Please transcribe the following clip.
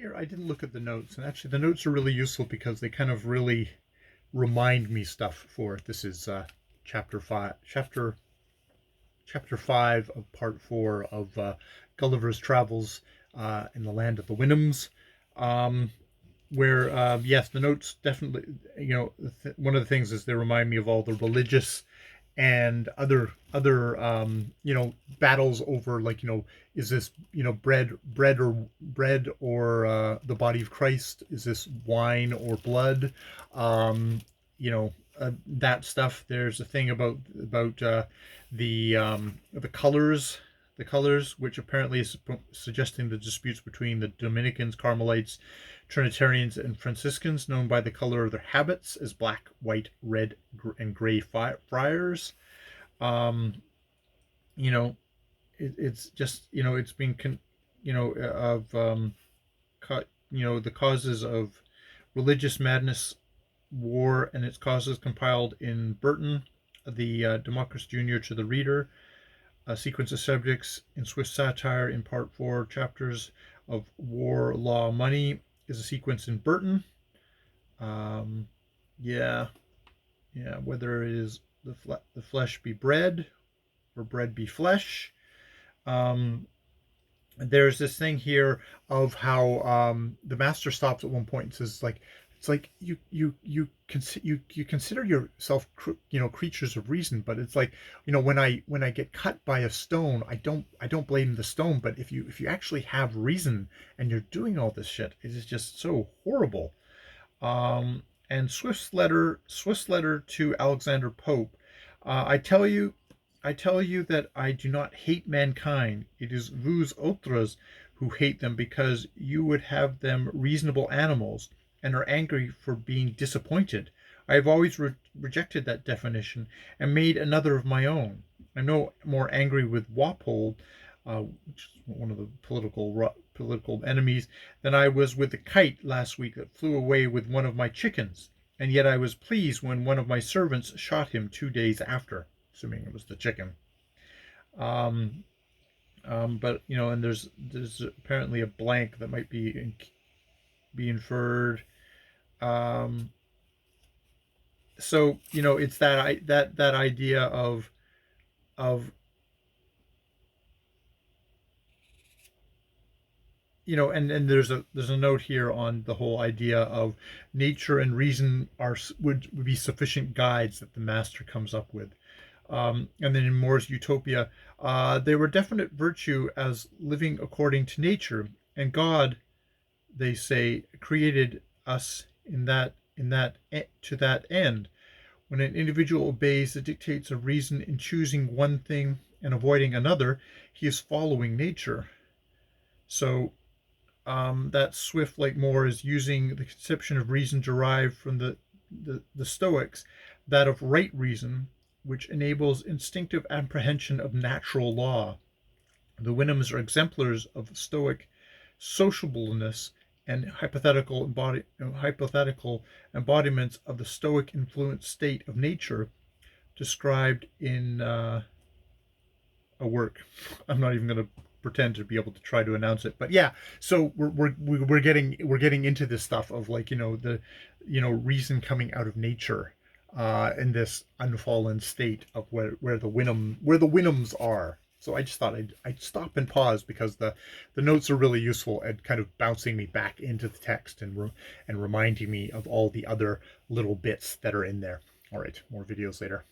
Here, I didn't look at the notes, and actually the notes are really useful because they kind of really remind me stuff for it. This is chapter five of part 4 of Gulliver's Travels in the land of the Winhams. Where yes, the notes definitely, one of the things is they remind me of all the religious and other battles over, like, is this, bread or the body of Christ? Is this wine or blood? You know that stuff. There's a thing about the colors, which apparently is suggesting the disputes between the Dominicans, Carmelites, Trinitarians, and Franciscans, known by the color of their habits as black, white, red, and gray friars. Um, you know, it's just, it's been, of, the causes of religious madness, war, and its causes compiled in Burton, the Democracy Junior to the Reader, a sequence of subjects in Swift Satire in part 4, chapters of War, Law, Money, is a sequence in Burton. Yeah, whether it is the flesh be bread or bread be flesh. There's this thing here of how the master stops at one point and says, like, it's like you consider yourself creatures of reason, but it's like, when I get cut by a stone, I don't blame the stone, but if you actually have reason and you're doing all this shit, it is just so horrible. And Swift's letter to Alexander Pope. I tell you that I do not hate mankind. It is vous autres who hate them, because you would have them reasonable animals and are angry for being disappointed. I have always rejected that definition and made another of my own. I'm no more angry with Walpole, which is one of the political enemies, than I was with the kite last week that flew away with one of my chickens. And yet I was pleased when one of my servants shot him 2 days after, assuming it was the chicken. But and there's apparently a blank that might be inferred. So it's that idea of and there's a note here on the whole idea of nature and reason would be sufficient guides that the master comes up with. And then in More's Utopia, they were definite virtue as living according to nature, and God, they say, created us to that end. When an individual obeys the dictates of reason in choosing one thing and avoiding another, he is following nature. So that Swift, like More, is using the conception of reason derived from the Stoics, that of right reason, which enables instinctive apprehension of natural law. The Winhams are exemplars of Stoic sociableness and hypothetical embodiments of the Stoic influenced state of nature described in a work. I'm not even going to pretend to be able to try to announce it, but yeah. So we're getting into this stuff of, like, the reason coming out of nature, in this unfallen state of where the Winhams are. So I just thought I'd stop and pause, because the notes are really useful at kind of bouncing me back into the text and reminding me of all the other little bits that are in there. All right, more videos later.